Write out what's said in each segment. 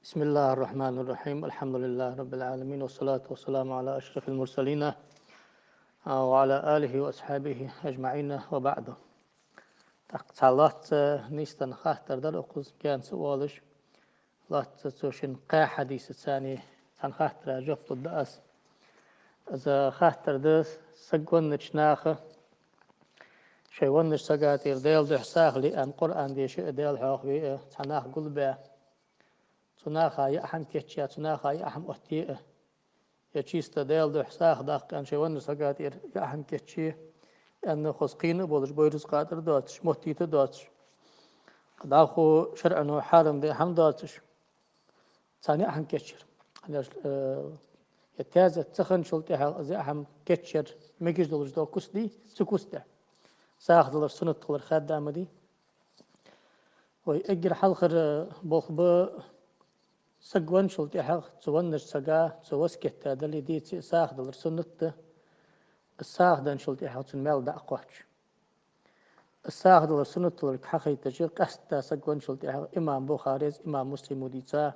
بسم الله الرحمن الرحيم الحمد لله رب العالمين والصلاة والسلام على أشرف المرسلين وعلى آله وأصحابه أجمعين وبعد تقصالات نيستن خاطر در أقوز كان سؤالش لا تسوشن قا حديث الثاني تن خاطر جفت الدأس إذا خاطر دس سجون نشناخ شيء ونش سجاتير ديل دحساخ لأن قرآن دي شيء ديل حاخ تناخ قلبه تناخا يأحم كتشا تناخا يأحم أحتيئة يشيست ديل دو حساخ داق كان شوان سقاتير يأحم كتشي أن خسقين بولش بويرس قادر دوتش محتيت دوتش داخو شرعنو حارم دي حم دوتش ثاني أحم كتشر يتازة تخن شلتها زي أحم كتشر ميكش دولش دو كسدي سكوستا ساخ دولش سنة تخلر خادامة دي ويأجر حلخر بوخبا سجون شلتي حق تونش سجا توس كتا دلي دي ساخ دلر سنت الساخ دن شلتي حق تنمال دا قوتش الساخ دلر سنت دلر حقي تجي قستا سجون شلتي حق إمام بخاري إمام مسلم وديتا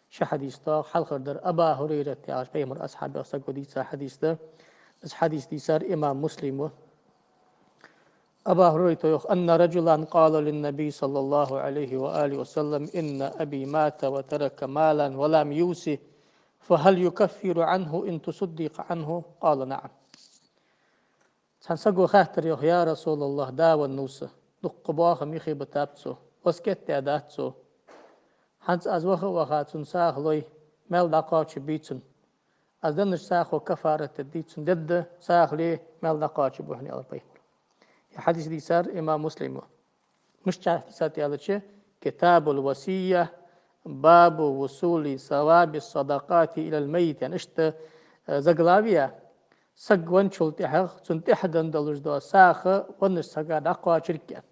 شحديث تا حلقر در أبا هريرة تعاش بيمر أصحاب سجو ديتا حديث ده بس حديث دي صار إمام مسلم أبا هريرة يخ أن رجلا قال للنبي صلى الله عليه وآله وسلم إن أبي مات وترك مالا ولم يوصي فهل يكفر عنه إن تصدق عنه قال نعم تنسقوا خاطر يا رسول الله دا والنوسة دق باخ ميخي بتابتسو وسكت تعداتسو هنس أزوخ وخاتن ساخ لوي مال دقاتش بيتن أزدنش ساخو كفارة الديتن ضد ساخ لي مال دقاتش بوحني أربعين حديث دي صار إمام مسلم مش حديثات يالتش كتاب الوصية باب وصول ثواب الصدقات إلى الميت يعني اشت زغلاوية سجون شلتي حق تنتحدن دلوش دو ساخ ونش سجاد أقوى شركة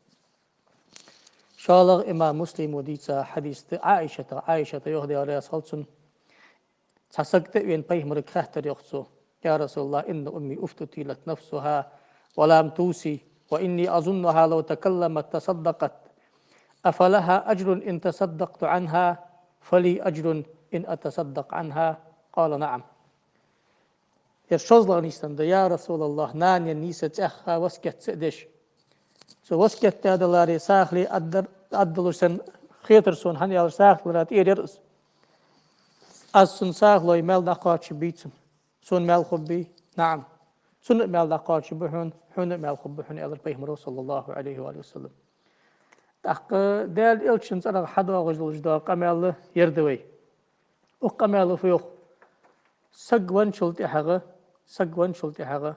شالغ إمام مسلم وديتا حديث عائشة يهدي عليها صلصن تسقط وين بيهم ركحت يخصو يا رسول الله إن أمي أفتتلت نفسها ولم توصي وإني أظنها لو تكلمت تصدقت أفلها أجر إن تصدقت عنها فلي أجر إن أتصدق عنها قال نعم يشوز لغنيستان يا رسول الله نان ينيسة أخها وسكت سئدش سو وسكت تادلاري ساخلي أدلوشن خيطرسون هني على ساخل رات إيريرس أسن ساخلو يمال دقاتش بيتسن سون مال خبي نعم سنة مال دقاتش بحون حون مال خب بحون أدر بيهم صلى الله عليه وآله وسلم تحق دال إلشن سنة حدوا غجل جدا قمال يردوي وقمال فيوخ سقوان شلتي حغا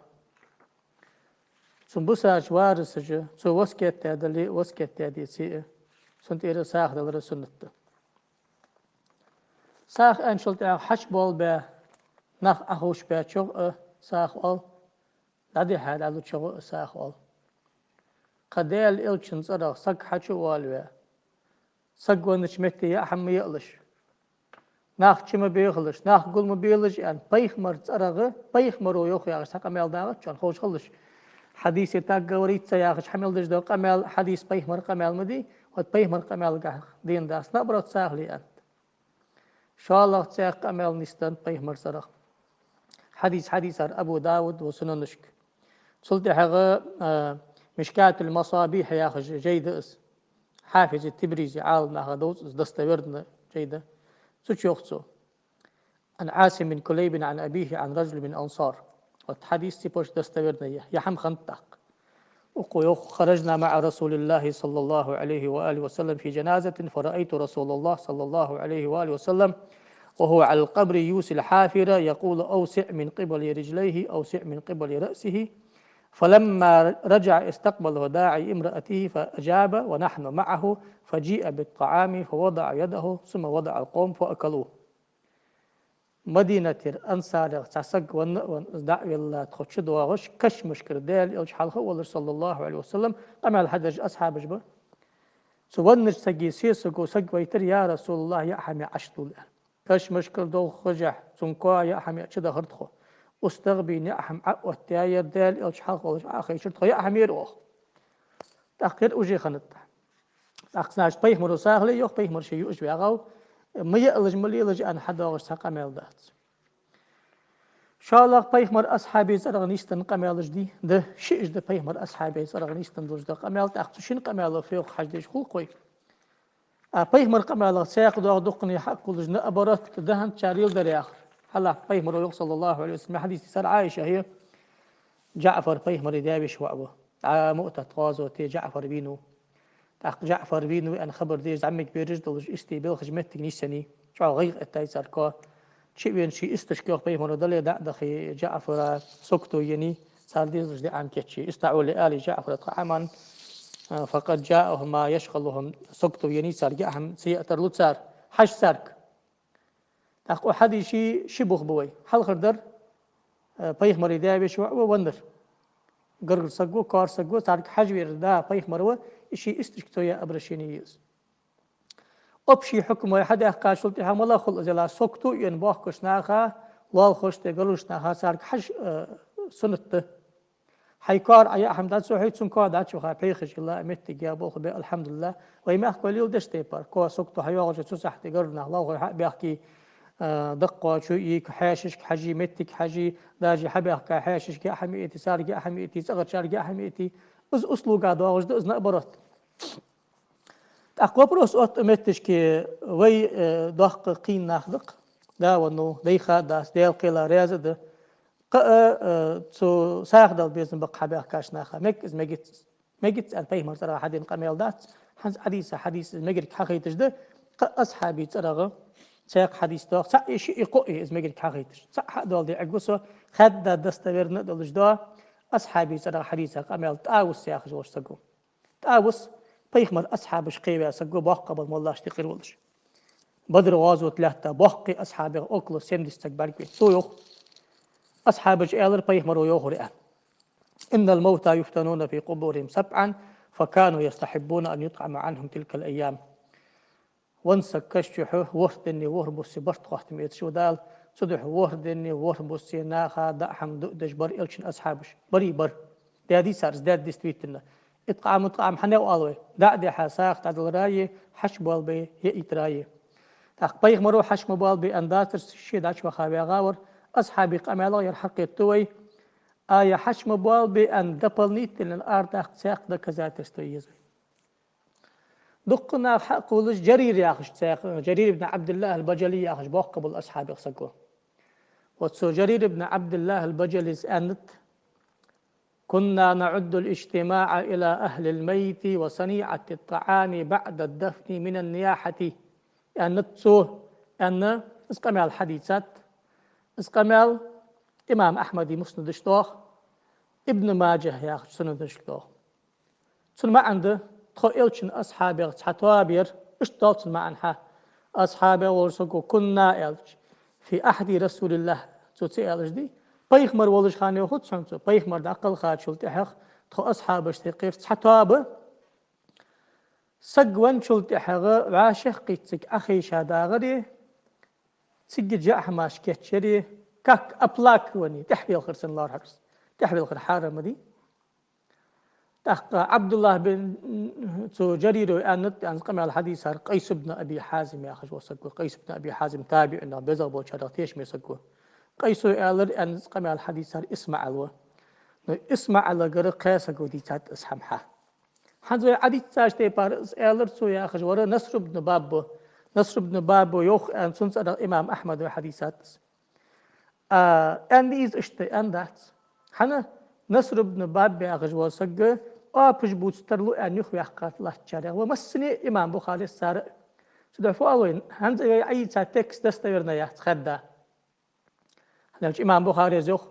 سنبساج وارسج سو وسكت تادلي وسكت تادي سيئة سنت إيرا ساخ دلر سنة ساخ أن شلتي حش بول با نخ أخوش با شغ ساخ أول لدي حال على شغ ساخ أول قدال إلشن صدق سق حشو والوا سق ونشمتي يا حمي يقلش ناخ چما بيخلش ناخ قول ما بيلش يعني بيخمر صدق بيخمرو يوخ يا ساق مال داغت شان خوش خلش حديث تاق وريت سياخش حمل دج دو قمال حديث بيخمر قمال مدي وت بيخمر قمال قه دين داس نبرت ساخلي أنت شاء الله تاق قمال نستن بيخمر صدق حديث أبو داود وسننشك سلطة حقا مشكات المصابيح يا أخي جيدة حافظ التبريزي عالم أخذوز دستوردنا جيدة سوتشوختو عن عاصم بن كليب عن أبيه عن رجل من أنصار والحديث تبوش دستوردنا يحم خنطق خرجنا مع رسول الله صلى الله عليه وآله وسلم في جنازة فرأيت رسول الله صلى الله عليه وآله وسلم وهو على القبر يوسي الحافرة يقول أوسع من قبل رجليه أوسع من قبل رأسه فلما رجع استقبله داعي امرأته فأجاب ونحن معه فجيء بالطعام فوضع يده ثم وضع القوم فأكلوه مدينة الأنصار تسق ودعوة الله تخشد وغش كش مشكل ديل إلش حلقه والله صلى الله عليه وسلم قمع الحدج أصحاب جبه سوانش سقي سيسقو سق ويتر يا رسول الله يا حمي عشتول كش مشكل دو خجح سنقوا يا حمي أشد هردخو استغبي نأحم عقوة تاير دال إلش حلقه والش آخي شرطه يا حمي روخ تأخير أجي خنط تأخسناش بيه مرو ساغلي يوخ بيه مرشي يؤج بيغاو ما يألج مليلج أن حدا وشتاق أميل دات شاء بيخمر أصحابي زرغنيستن قميلج دي ده شيش ده بيخمر أصحابي زرغنيستن دوش ده قميل تأخذ شين قميل فيق حجديش خلقوي بيخمر قميل سياق دوغ دقني حق لجنا أبرات دهن شاريل درياخ هلا بيخمر يوصل صلى الله عليه وسلم حديث سر عائشة هي جعفر بيخمر دابش وعبه مؤتة غازو تي جعفر بينو تاق جعفر بينو أنا خبر ديج عمك بيرج دلج استي بالخج متك نيسني شو غير التايسر كا شيء بين شيء استشكاق بيخمر دلي دخي جعفر سكتو يعني صار ديج دي عم كتشي استعوا لآل جعفر طعاما فقد جاءهم ما يشغلهم سكتو يعني صار جاءهم سيئة لوتسار حش سارك تاق حد شيء شبه بوي حل خردر بيخمر دابش وندر قرق سقو كار سقو تارك حجوير دا بيخ مروه إشي استشكتويا أبرشينيز أبشي حكم واحد أحكا شلتي هم الله خل أجلا سكتو ينباخ كشناخا لال خوش تقلوشناخا سارك حج سنت حيكار أي أحمد سوحي تسنكار دات شوخا بيخش الله أمت جابوخ بي الحمد لله ويما أحكوا ليل دشتي بار كوا سكتو حيواغش تسح تقرنا الله حق بيحكي دقة شو يك حاشش حجي متك حجي داجي حبي حكا حاشش كي حميتي صار كي حميتي صغر شار كي حميتي أصلو قاعد واجد أزنا برات أقوى بروس أوت متش كي وي دق قين ناخدق دا ونو ديخا داس ديل قيلا رياض تو ساخدل بيزن بق حبي حكاش ناخا مك إز مجت البيه مرترى حدين قميل دات حديث مجرك حقي تجده أصحابي ترى ساق حديث داق ساق شيء يقوي إز مجرك حقي تج ساق حد والدي عقبسه خد دستور ندلج دا أصحابي ترى حديث قميل تاوس ساق جوش سقو تاوس بيخمر أصحاب شقيبة سقو باق قبل والله اشتقر ولش بدر غازو ثلاثة باقي أصحابي أكل سندستك بالكي تويخ أصحاب جيالر بيخمر ويوخر إن الموتى يفتنون في قبورهم سبعا فكانوا يستحبون أن يطعم عنهم تلك الأيام وانسك كشحه وردني وربس برت قحتم يتشودال صدح وردني وربس ناخا دعهم دؤدش بر إلشن أصحابش بري بر دادي سارس داد دستويتنا إطعام حنا وقالوي دادي حاساق تعدل راي حش بالبي يئتراي تاق بيغ مرو حش مبالبي أنداتر شيداش وخابي غاور أصحابي قاملا يرحق التوي آية حشم بوال بأن دبلنيت لأن الأرض أخذ دا كذا تستويز دقنا حق ولش جرير ياخش جرير بن عبد الله البجلي ياخش بوقب الأصحاب يخسقوا وتسو جرير بن عبد الله البجلي أنت كنا نعد الاجتماع إلى أهل الميت وصنيعة الطعام بعد الدفن من النياحة أن تسو أن اسقمال الحديثات اسقمال إمام أحمد مسند اشتوخ ابن ماجه يا سند اشتوخ تسن ما عنده تخيلشن أصحابي تحتوابير اشتوخ ما عنها أصحابي ورسقوا كنا إلش في أحد رسول الله تسي إلش دي بيخمر ولش خاني وخد شمسو بيخمر داقل خاد شلت إحخ تخو أصحاب اشتقير تحتواب سقوان شلت إحخ عاشق قيتك أخي شاداغري تسجي جاء ماش كتشري كاك أبلاك وني تحبي الخرسن الله حرس تحبي الخر حارة دي عبد الله بن جرير أن قمع الحديث قيس بن أبي حازم يا أخي وسقوا قيس بن أبي حازم تابع إنه بيزغ بوشارتيش ميسقوا قيس يالر أن قمع الحديث اسمع الوا اسمع على قرق قيس قودي تات اسحمها حنزو عدي تاش تي بارس يالر سو يا أخي ورا نصر بن بابو يوخ أن سنس الإمام أحمد وحديثات أن ديز اشتي أن دات حنا نصر بن باب ياخج وسق أبش بوسترلو أن يخوي حقات الله تشارع ومسني إمام بخاري السار سدفوا أوين هنز أي تكست دستورنا يا خدا هنج إمام بخاري زوخ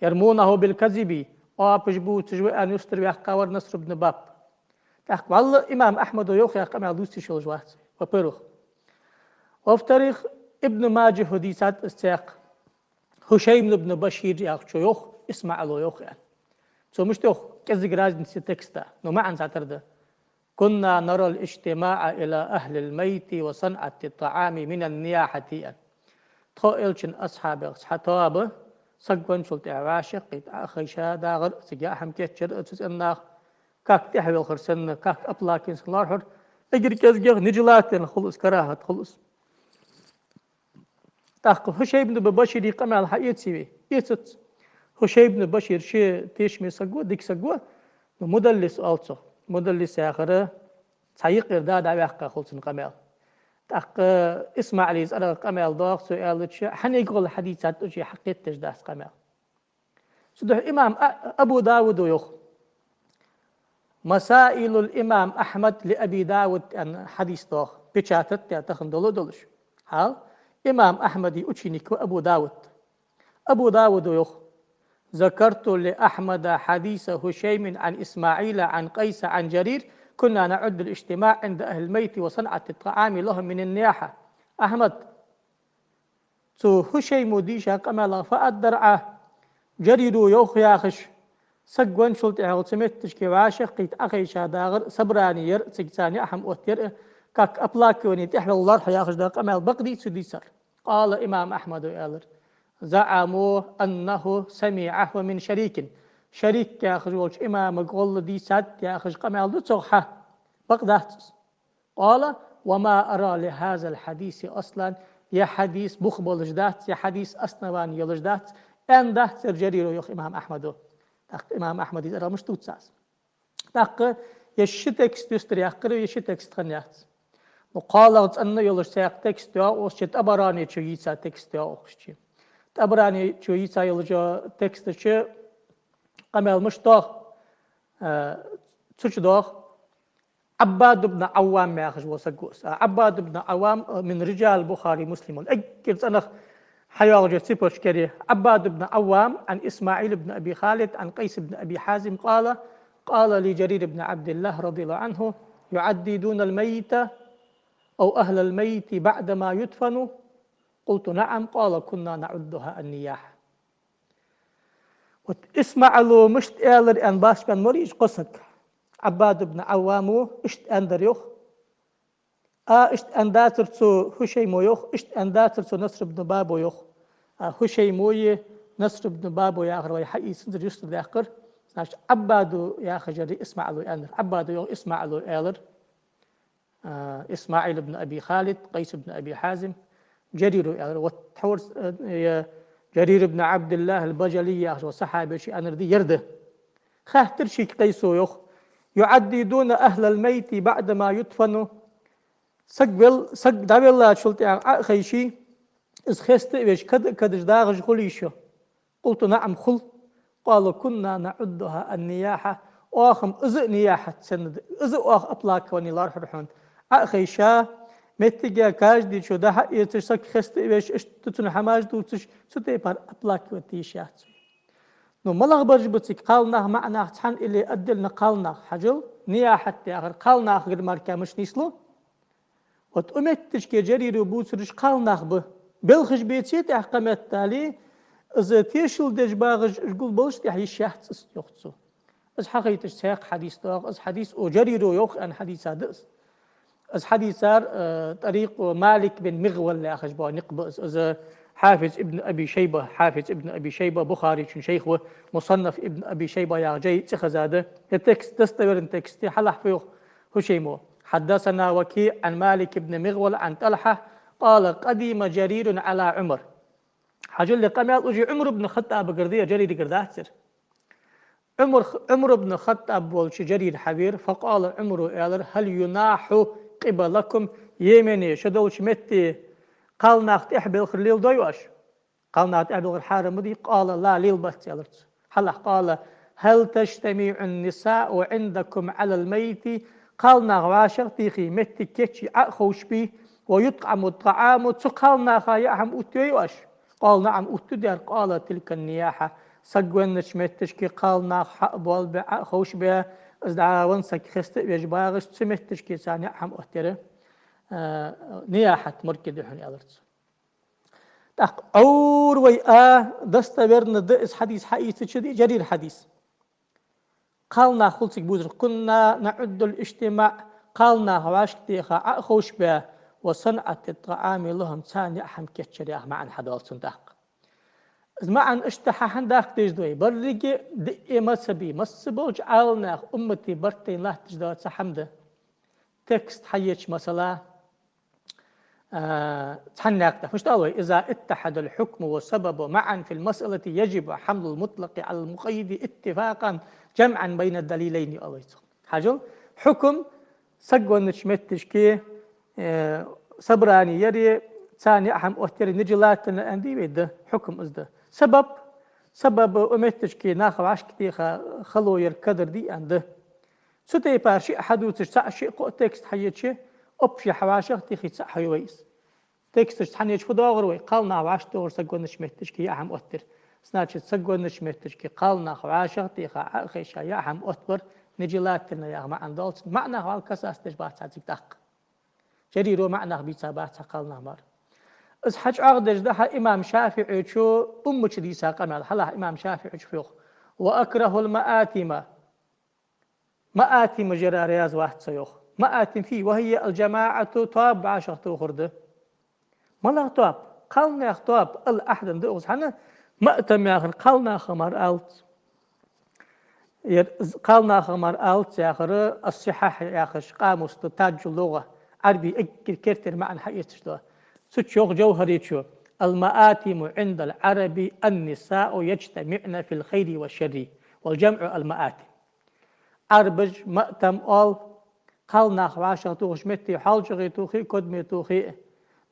يرمونه بالكذب أبش بوتجو أن يستر يحقور نصر بن باب تحق والله إمام أحمد ويوخ يحقم علوسي شو جوات وبروخ وفي تاريخ ابن ماجه حديثات الساق هشيم بن بشير ياخ يوخ اسمع له يوخ يعني سو مش توخ كذا جراج نسي تكستا نو ما عن ساتر كنا نرى الاجتماع إلى أهل الميت وصنعة الطعام من النياحة يعني تخيلشن أصحاب حتاب سقون شلت عواشق أخي شادا غر سجاحم كتشر أتسألنا كاك تحوي الخرسن كاك أبلاكين سلارحر أجر كذا نجلاتين خلص كراهة خلص تاق هشيم بن بشير قمال حيتسي يتت هشيم بن بشير شي تيشمي سقوه ديك سقوه مدلس ألصو مدلس آخره تايق إرداد عواقة خلصن قمال تاق إسماعيل أنا قمال ضاق سؤال حني يقول الحديثات أجي حقيقة تجداس قمال سده إمام أبو داود ويخ مسائل الإمام أحمد لأبي داود أن حديث ضاق بيشاتت تخن دولش حال إمام أحمد يؤتشنك وأبو داود أبو داود ويخ ذكرت لأحمد حديث هشيم عن إسماعيل عن قيس عن جرير كنا نعد الاجتماع عند أهل الميت وصنعة الطعام لهم من النياحة أحمد تو هشيم ديشا قملا فأدرعه جريرو يوخ ياخش سقوان شلت عوتمت تشكي واشق قيت أخي شاداغر سبراني ير سجتاني أحم أوتير كاك أبلاك وني تحل الله ياخش دا قمل بقدي سديسر قال إمام أحمد وآلر زعموا أنه سمعه من شريك ياخش ولش إمام قول دي سات ياخش قمل دو تصوحة بقدات قال وما أرى لهذا الحديث أصلا يا حديث بخبل جدات يا حديث أسنوان يلجدات أن ده جرير يخ إمام أحمد إمام أحمد إذا مش توتساس تاق يشتكست يستري أقر يشتكست خنيات وقالت أن يلش ساق تكست يا وشت أبراني تشيسا تكست يا أخشي أبراني تشيسا يلج تكست شيء قمل مش طاق تش طاق عباد بن عوام ما أخش وسقوس عباد بن عوام من رجال البخاري مسلم أكيد أنا حياغ سيبوش كريه عباد بن عوام عن إسماعيل بن أبي خالد عن قيس بن أبي حازم قال لجرير بن عبد الله رضي الله عنه يعددون الميت أو أهل الميت بعدما يدفنوا قلت نعم قال كنا نعدها النياحة اسمع له مشت آلر أن باش كان مريج قصك عباد بن عوامو اشت أندر يخ اشت أنداتر تو هشيمو يخ اشت أنداتر تو نصر بن بابو يخ هشيموي نصر بن بابو يا أخر ويحيي سندر يستر يأخر ناش عبادو يا خجري اسمع له أندر عبادو يخ اسمع له آلر إسماعيل بن أبي خالد قيس بن أبي حازم جرير آلر وتحور جرير بن عبد الله البجلي يا أخر وصحابي شي أنر دي يرده خاطر شي قيسو يخ يعددون أهل الميت بعدما يدفنوا سق دابي الله شلت يعني خيشي إز خست إيش كدش داغش خليشو قلت نعم خل قالوا كنا نعدها النياحة وآخم نياحة سند أخ أطلاق وني الله رحمن خيشا متجا كاج دي شو ده يتشك خست إيش تتن حماج دوتش ستيبار أطلاق وتيشات نو ملغ برجبتك قالنا معنا تحن اللي أدلنا قالنا حجل نياحة آخر قالنا غير ماركا مش نسلو وتأمتش كي جرير وبوترش قالنا به بالخش بيتيت أحقمت تالي إذا تيشل دج باغج قول بلش تحيي الشاحت يختصو إذا حقيتش ساق حديث طاق إذا حديث وجرير يوخ أن حديث هذا إذا حديث صار طريق مالك بن مغول لا أخجبه نقبس إذا حافظ ابن أبي شيبة بخاري شيخه مصنف ابن أبي شيبة يا جاي تخزاده التكست تستمر التكست حلح فيه هشيمو حدثنا وكيع عن مالك بن مغول عن طلحة قال قديم جرير على عمر حجل قمال أجي عمر بن الخطاب قردية جرير قرداتر عمر بن الخطاب والش جرير حبير فقال عمر هل يناح قبلكم يمني شدولش متي قال ناخت إحبل خليل دويوش قال ناخت إحبل الحارم دي قال لا ليل بس حلح قال هل تجتمع النساء عندكم على الميت قال ناخ واشر تيخي متي كيتشي أخوش بي ويطعم الطعام قال ناخ يأهم أتويوش قال نعم أتدر قال تلك النياحة سقوين نشمتشكي قال ناخ حقبول بأخوش بي ازدعاون سك خست بيجباغش تسمتشكي ساني أحم أتره نياحة مركد يحني أدرس تاق أور وي دستبرن دئس حديث حقيقة شدي جرير حديث قالنا خلصك بوزر كنا نعد الاجتماع قالنا هواش تيخا أخوش بها وصنعة الطعام لهم ثاني أحم كتشريح معا حدالسون تاق معا اشتحا هنداك تجدوي برقي دئي مسبي مسبوج عالنا أمتي برتين لا تجدوات سحمده تكست حيش مثلا تحناقته مش طاوي إذا اتحد الحكم والسبب معا في المسألة يجب حمل المطلق على المقيد اتفاقا جمعا بين الدليلين أليس حاجل حكم سجون نشمتش كي صبراني يري ثاني أهم أختير نجلات عندي بيد حكم إزده سبب أمتش كي ناخذ عشك تيخا خلو يركدر دي عنده ستي باشي أحدو تشتاع شيء قو تكست حيتشي أبشي حواشق تيخي تسع حيويس تكست تحنيش فدوغر وي قالنا وعاش دور سجون نشمتش كي أهم أختير سناتش سجون نشمتش كي قالنا خواشق تيخا أخيشا يا أهم أختبر نجلات يا ما عندولت معنى هو الكساس تجبات هذيك دق جريرو معنى بيتابات قالنا مر از حج عقدش ده إمام شافعي شو بمش دي ساقنا هلا إمام شافعي شوخ وأكره مآتم جرى رياض واحد سيوخ مآتم فيه وهي الجماعة طاب عشرة خرده ما لا طاب قالنا طاب الأحد دقوز حنا مأتم يا أخي قالنا خمر ألت قالنا خمر ألت يا أخي الصحاح يا أخي قاموس تاج اللغة عربي كرتر معنى حقيقة ستشوخ جوهري شو المآتم عند العرب النساء يجتمعن في الخير والشر والجمع المآتم عربج مأتم أول قالنا خواشة توخش متي حالجغي توخي كدمي توخي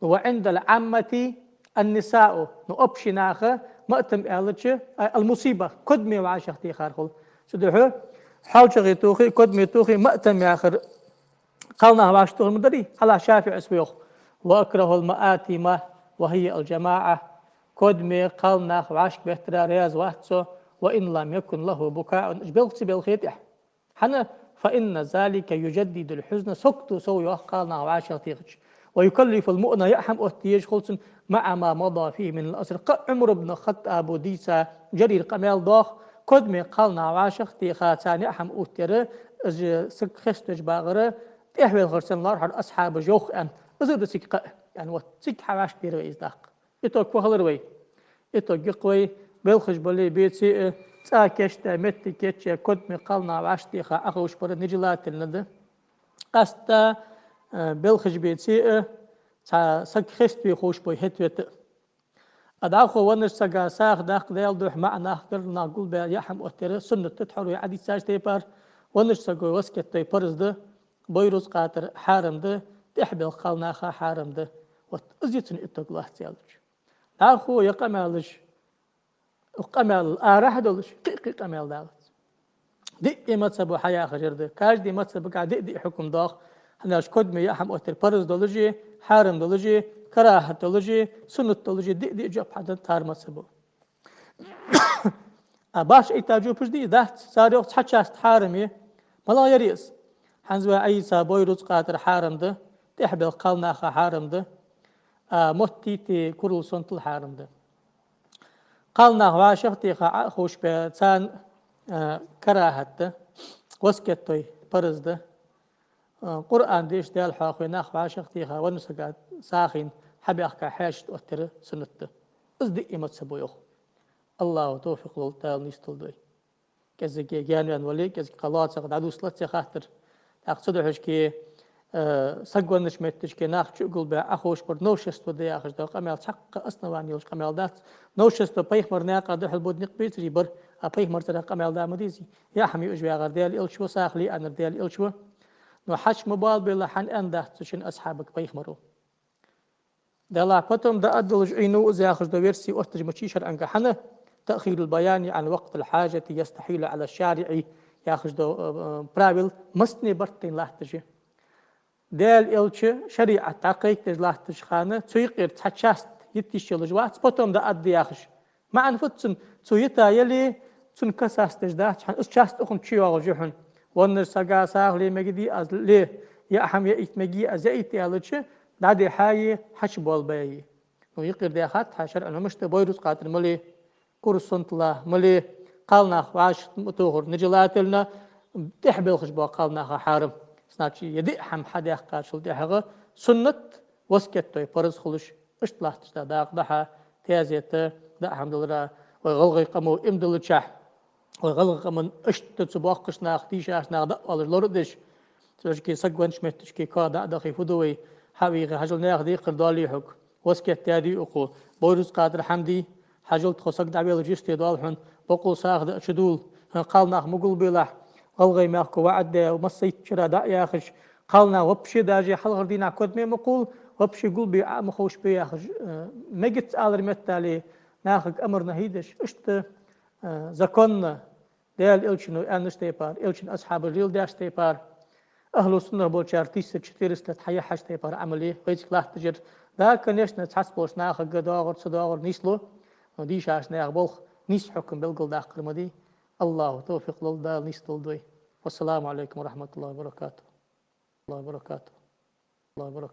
وعند العامة النساء نؤبشي ناخه مأتم ألتش المصيبة كدمي وعاشة تيخارخل سدحو حالجغي توخي كدمي توخي مأتم آخر قالنا خواشة توخي مدري على شافع اسويخ وأكره المآتمة وهي الجماعة كدمي قالنا خواشك بيهترا رياز واحدسو وإن لم يكن له بكاء جبلت بالخيطح حنا فإن ذلك يجدد الحزن سكت سوي قالنا وعاشر تيغش ويكلف المؤنى يحم أهتيج خلصن مع ما مضى فيه من الأسر عمر بن الخطاب ديسا جرير قميل ضاخ كدمي قالنا وعاشر تيخا ثاني أحم أهتير سك خستج باغره تحوي الغرسن لارحر أصحاب جوخ أن أزد سك يعني وسك حواش تير ويزداق إتو كوهلر وي إتو جقوي بالخش بلي بيتسي ساكشتا متي كيتشا كدمي قالنا وعشتيخا أخوش بر نجلات الندى قستا بالخش بيتسي سك خستوي خوش بوي هتويت أدعوخو ونش ساقا ساخ داق ديال دوح معنا قرنا قول بيا يحم أتر سنة تتحر ويعدي ساج تيبار ونش ساقو وسكت تيبرز ده بيروز قاتر حارم ده تحبل قالنا خا حارم ده وتأزيتن إتقلاه تيالج دعوخو يقامالج وقمل آرح دولش قيقي قمل دالت دي متسبو حياة خجرده كاج دي متسبو قاعد دي حكم داخ هناش كدمي يحم أتر برز دولجي حارم دولجي كراهة دولجي سنة دولجي دي جاب حدا تار متسبو باش ايتاجو بش دي دهت ساري وقت حتشاست حارمي ملا يريس حنزوا عيسى بويروز قاتر حارم ده تحبل قالنا خا حارم ده متي تي كرل سنتل حارم ده قالنا واشختي خوش بتان كراهته وسكتوي برزده قرآن ديش ديال حاخوي ناخ واشختي خا ونسقات ساخين حبي أخكا حاش تؤثر سنته أصدق إيمت سبويخ الله توفيق للتال نيستل دوي كزكي جانوان ولي كزكي قلات سقد عدو سلطة خاطر أقصد حشكي سقوان نشمتش كي ناخ تقول بها أخوش بر نوشستو دي أخش دو قميل حق أصنوان يوش قميل دات نوشستو بيخمر ناقا دحل بود نقبيت جيبر بيخمر ترى قميل دا مديزي يا حمي أجوي أغر ديال إلشو ساخلي أنا ديال إلشو نو حش مبال بلا حن أنده تشين أصحابك بيخمرو دلا فتم دا أدلج عينو زي أخش دو ويرسي أختج مشيشر أنك حنه تأخير البيان عن وقت الحاجة يستحيل على الشارع ياخذ دو براويل مستني برتين لاحتجي دال إلش شريعة تحقيق تجلاحتج خانة تيقير تحشاست يتيشيل جوات بطم دا أدي ياخش مع نفتن تيتا يلي تن كساس تجدات حن أشاست أخم تشيوا وجحن ونر ساقا ساق لي مجدي أز لي يا أحم يا إتمجي أزايت يالش دادي حاي حشبول باي ويقير دي أخات حشر أنا مش تبويروس قاتل ملي كورسنت الله ملي قالنا واش متوغر نجلاتلنا تحبل خشبوا قالنا حارم سناتشي يدي حم حدا قاشل دي حغا سنة وسكتوي فرز خلش اشتلاحتش دا داق دحا تيازيت دا حمد الله وغلغي قمو امدل تشاح وغلغي قمو اشتتسباق قشنا اختيشاش ناغ دا والر لوردش سوشكي سقوان شمتشكي كا دا دخي فدوي حبيقي حجل ناخذ يقر دالي حك وسكت تادي أقول بورس قادر حمدي حجل تخصك دعوي جستي دالحن بقول ساخذ شدول قالنا مقول بلاح غلغي ماخك وعد ومصيت شرا دا ياخش قالنا وبشي داجي حلغر دينا كود مي مقول وبشي قول بي مخوش بي ياخش مجت آلر متالي ناخك أمرنا هيدش اشت زكون ديال إلشنو أنستيبار إلشن أصحاب الريل داشتيبار أهل السنة بولشار تيس تشتيرس تحيا حشتيبار عملي ويش كلاح تجر ذاك نيش نتحسبوش ناخ قداغر صداغر نيسلو وديش عاش ناخ بولخ نيس حكم بالقل داخل مدي الله توفيق للدال نيس دوي والسلام عليكم ورحمة الله وبركاته الله وبركاته الله وبركاته